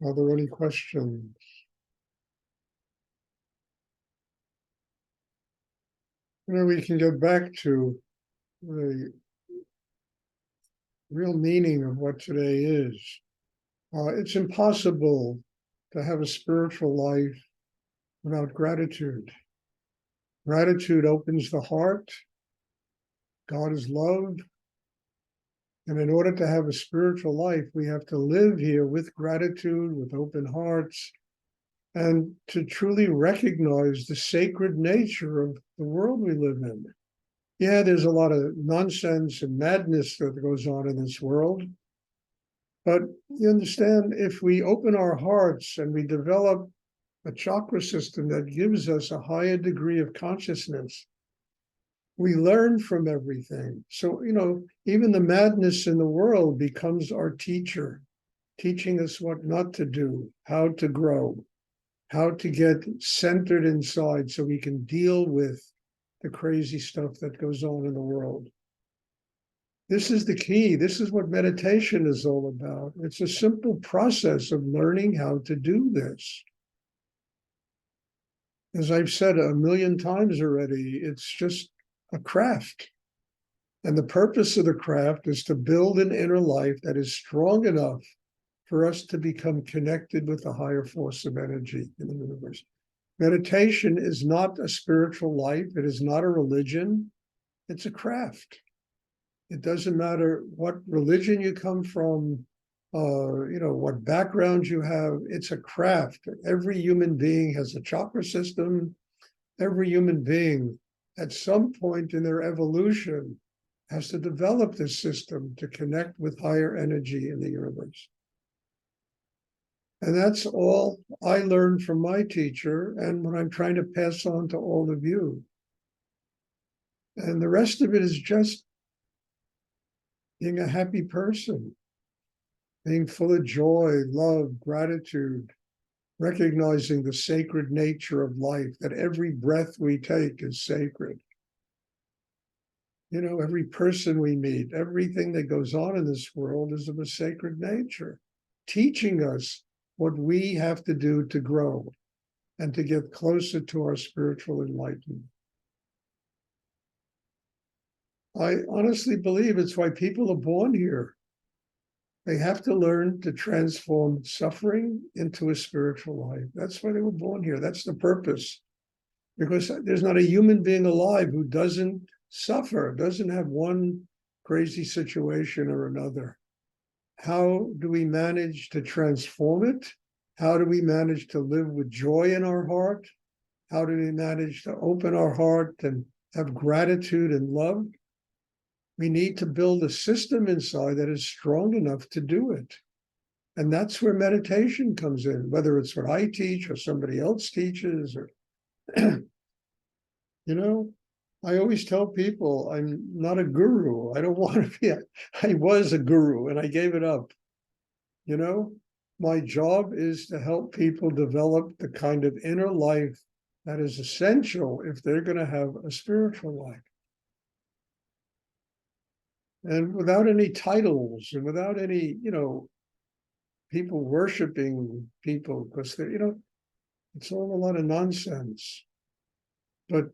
Are there any questions? We can get back to the real meaning of what today is. It's impossible to have a spiritual life without gratitude. Gratitude opens the heart. God is love. And in order to have a spiritual life, we have to live here with gratitude, with open hearts, and to truly recognize the sacred nature of the world we live in. Yeah, there's a lot of nonsense and madness that goes on in this world. But you understand, if we open our hearts and we develop a chakra system that gives us a higher degree of consciousness, we learn from everything. So, even the madness in the world becomes our teacher, teaching us what not to do, how to grow, how to get centered inside so we can deal with the crazy stuff that goes on in the world. This is the key. This is what meditation is all about. It's a simple process of learning how to do this. As I've said a million times already, it's just a craft. And the purpose of the craft is to build an inner life that is strong enough for us to become connected with the higher force of energy in the universe. Meditation is not a spiritual life. It is not a religion. It's a craft. It doesn't matter what religion you come from, what background you have. It's a craft. Every human being has a chakra system. Every human being, at some point in their evolution, has to develop this system to connect with higher energy in the universe. And that's all I learned from my teacher and what I'm trying to pass on to all of you. And the rest of it is just being a happy person, being full of joy, love, gratitude, recognizing the sacred nature of life, that every breath we take is sacred. Every person we meet, everything that goes on in this world is of a sacred nature, teaching us what we have to do to grow and to get closer to our spiritual enlightenment. I honestly believe it's why people are born here. They have to learn to transform suffering into a spiritual life. That's why they were born here. That's the purpose. Because there's not a human being alive who doesn't suffer, doesn't have one crazy situation or another. How do we manage to transform it? How do we manage to live with joy in our heart? How do we manage to open our heart and have gratitude and love? We need to build a system inside that is strong enough to do it. And that's where meditation comes in, whether it's what I teach or somebody else teaches. Or, I always tell people I'm not a guru. I don't want to be. I was a guru and I gave it up. My job is to help people develop the kind of inner life that is essential if they're going to have a spiritual life. And without any titles and without any, people worshiping people, because they're, it's all a lot of nonsense. But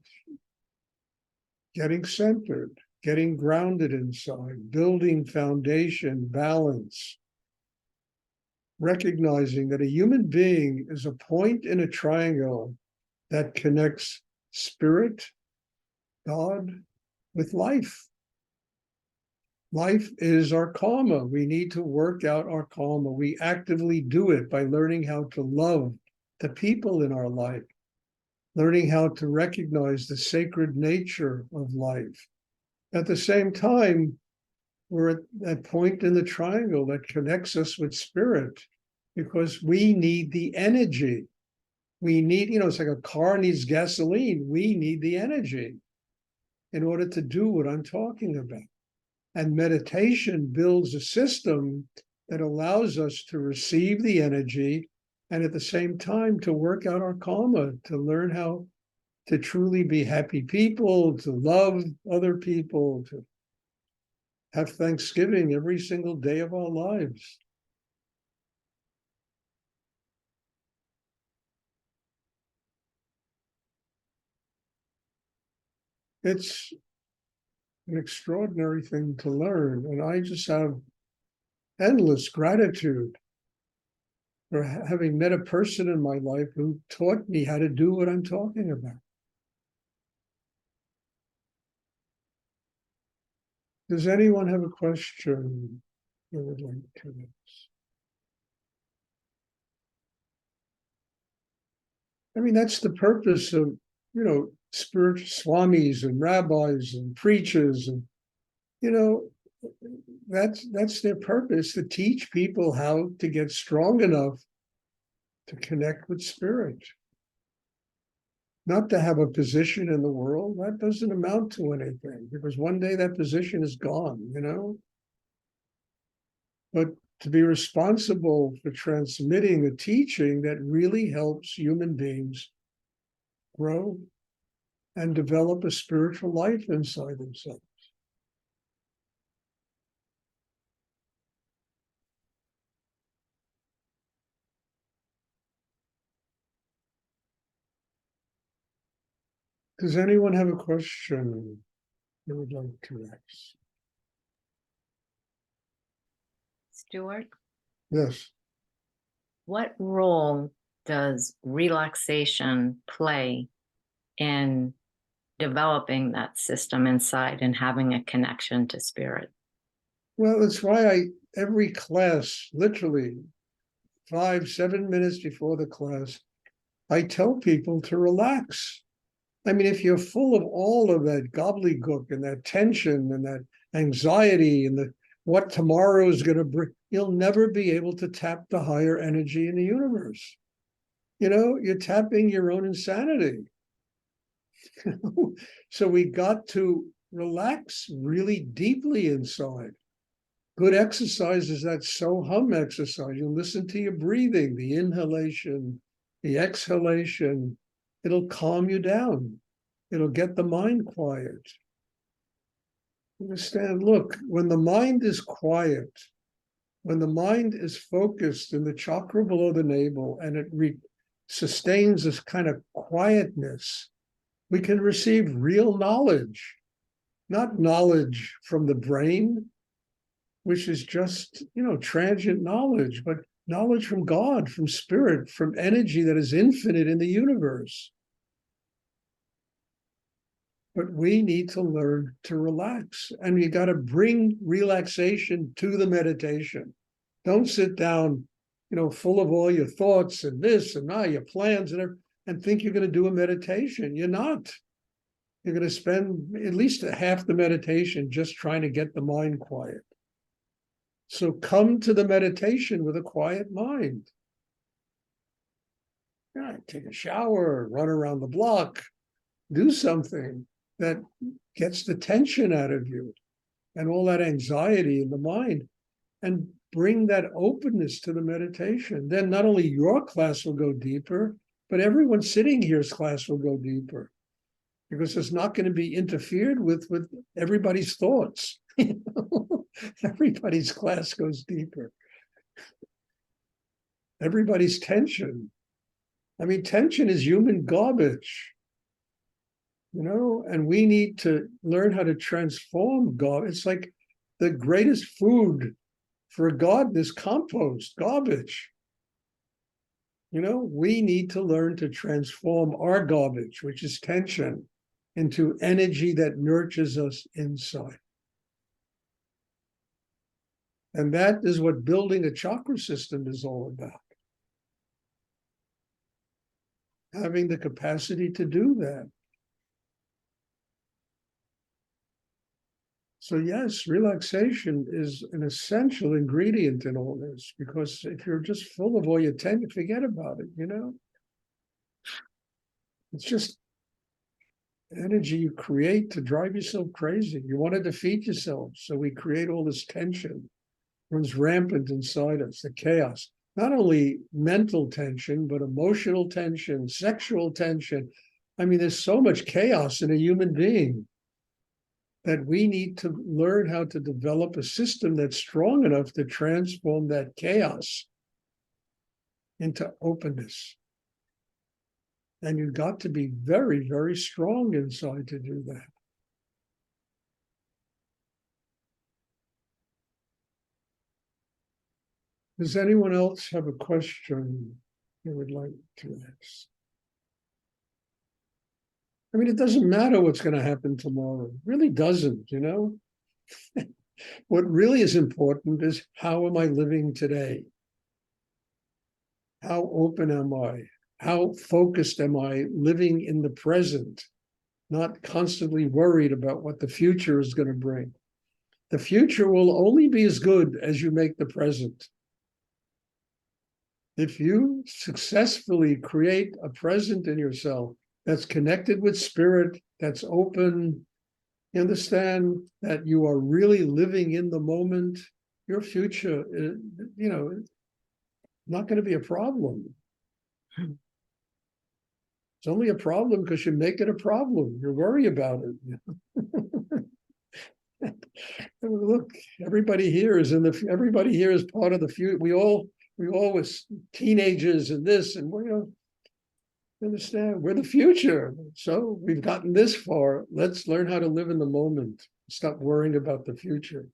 getting centered, getting grounded inside, building foundation, balance, recognizing that a human being is a point in a triangle that connects spirit, God, with life. Life is our karma. We need to work out our karma. We actively do it by learning how to love the people in our life, learning how to recognize the sacred nature of life. At the same time, we're at that point in the triangle that connects us with spirit, because we need the energy. We need, it's like a car needs gasoline. We need the energy in order to do what I'm talking about. And meditation builds a system that allows us to receive the energy and at the same time to work out our karma, to learn how to truly be happy people, to love other people, to have Thanksgiving every single day of our lives. It's an extraordinary thing to learn. And I just have endless gratitude for having met a person in my life who taught me how to do what I'm talking about. Does anyone have a question they would like to ask? I mean, that's the purpose of, spiritual swamis and rabbis and preachers, and that's their purpose, to teach people how to get strong enough to connect with spirit. Not to have a position in the world. That doesn't amount to anything, because one day that position is gone, But to be responsible for transmitting a teaching that really helps human beings grow and develop a spiritual life inside themselves. Does anyone have a question they would like to ask? Stuart, Yes. what role does relaxation play in developing that system inside and having a connection to spirit? Well, that's why every class, literally 5-7 minutes before the class, I tell people to relax. I mean, if you're full of all of that gobbledygook and that tension and that anxiety and what tomorrow is going to bring, you'll never be able to tap the higher energy in the universe. You're tapping your own insanity. So we got to relax really deeply inside. Good exercise is that so hum exercise. You listen to your breathing, the inhalation, the exhalation. It'll calm you down. It'll get the mind quiet. Understand, look, when the mind is quiet, when the mind is focused in the chakra below the navel and it sustains this kind of quietness, we can receive real knowledge, not knowledge from the brain, which is just, transient knowledge, but knowledge from God, from spirit, from energy that is infinite in the universe. But we need to learn to relax, and you got to bring relaxation to the meditation. Don't sit down, full of all your thoughts and this and your plans and think you're going to do a meditation. You're not. You're going to spend at least half the meditation just trying to get the mind quiet. So come to the meditation with a quiet mind. Take a shower, run around the block, do something that gets the tension out of you and all that anxiety in the mind, and bring that openness to the meditation. Then not only your class will go deeper, but everyone sitting here's class will go deeper, because it's not going to be interfered with everybody's thoughts. Everybody's class goes deeper. Everybody's tension. I mean, tension is human garbage, and we need to learn how to transform garbage. It's like the greatest food for a garden is compost, garbage. We need to learn to transform our garbage, which is tension, into energy that nurtures us inside. And that is what building a chakra system is all about. Having the capacity to do that. So yes, relaxation is an essential ingredient in all this, because if you're just full of all your tension, forget about it, It's just energy you create to drive yourself crazy. You want to defeat yourself, so we create all this tension. Runs rampant inside us, the chaos. Not only mental tension, but emotional tension, sexual tension. I mean, there's so much chaos in a human being that we need to learn how to develop a system that's strong enough to transform that chaos into openness. And you've got to be very, very strong inside to do that. Does anyone else have a question they would like to ask? I mean, it doesn't matter what's going to happen tomorrow. It really doesn't, you know? What really is important is, how am I living today? How open am I? How focused am I living in the present, not constantly worried about what the future is going to bring? The future will only be as good as you make the present. If you successfully create a present in yourself that's connected with spirit, that's open, you understand that you are really living in the moment, your future, you know, not going to be a problem. It's only a problem because you make it a problem. You worry about it. Look, everybody here is everybody here is part of the future. We all was teenagers and this, and we understand we're the future. So we've gotten this far. Let's learn how to live in the moment. Stop worrying about the future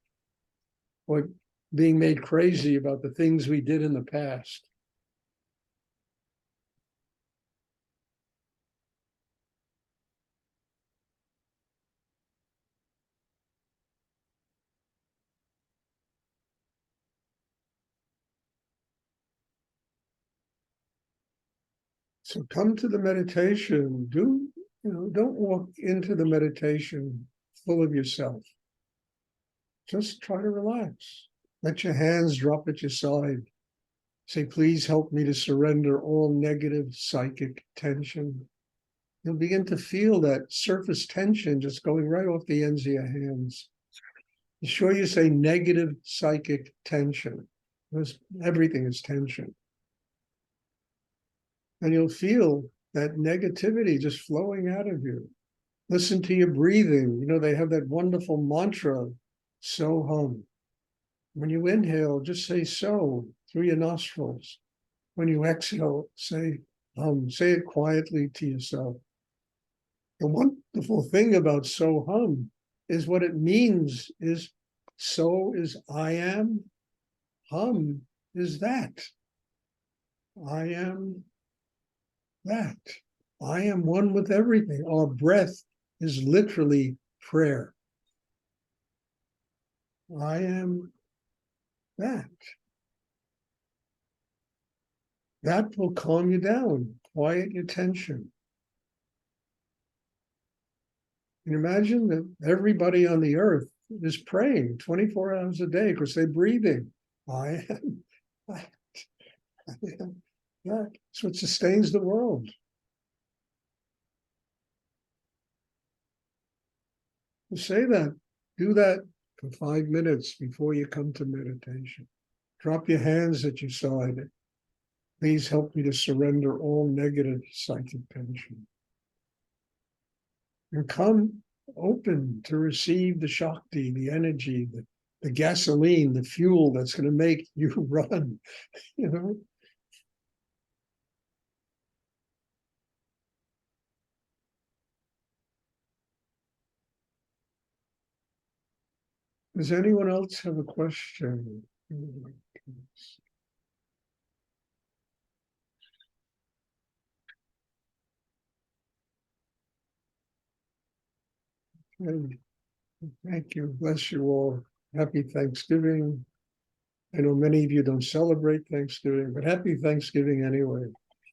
or being made crazy about the things we did in the past. So come to the meditation. Don't walk into the meditation full of yourself. Just try to relax. Let your hands drop at your side. Say, please help me to surrender all negative psychic tension. You'll begin to feel that surface tension just going right off the ends of your hands. Be sure you say negative psychic tension, because everything is tension. And you'll feel that negativity just flowing out of you. Listen to your breathing. You know, they have that wonderful mantra, so hum. When you inhale, just say so through your nostrils. When you exhale, say hum. Say it quietly to yourself. The wonderful thing about so hum is what it means is so is I am, hum is that. I am that. I am one with everything. Our breath is literally prayer. I am that. That will calm you down, quiet your tension. And imagine that everybody on the earth is praying 24 hours a day because they're breathing. I am that. I am that. It's what sustains the world. You say that, do that for 5 minutes before you come to meditation. Drop your hands at your side. Please help me to surrender all negative psychic tension. And come open to receive the Shakti, the energy, the gasoline, the fuel that's going to make you run, you know. Does anyone else have a question? Okay. Thank you. Bless you all. Happy Thanksgiving. I know many of you don't celebrate Thanksgiving, but happy Thanksgiving anyway.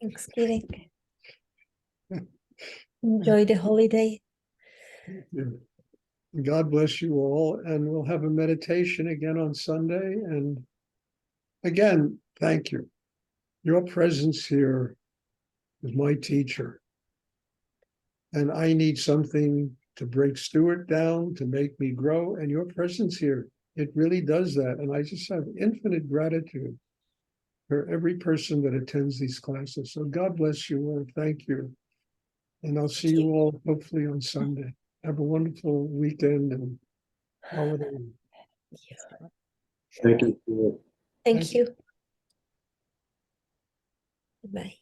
Thanksgiving. Enjoy the holiday. Yeah. God bless you all. And we'll have a meditation again on Sunday. And again, thank you. Your presence here is my teacher. And I need something to break Stuart down, to make me grow. And your presence here, it really does that. And I just have infinite gratitude for every person that attends these classes. So God bless you all. Thank you. And I'll see you all hopefully on Sunday. Have a wonderful weekend and holiday. Thank you. Thank you. Bye.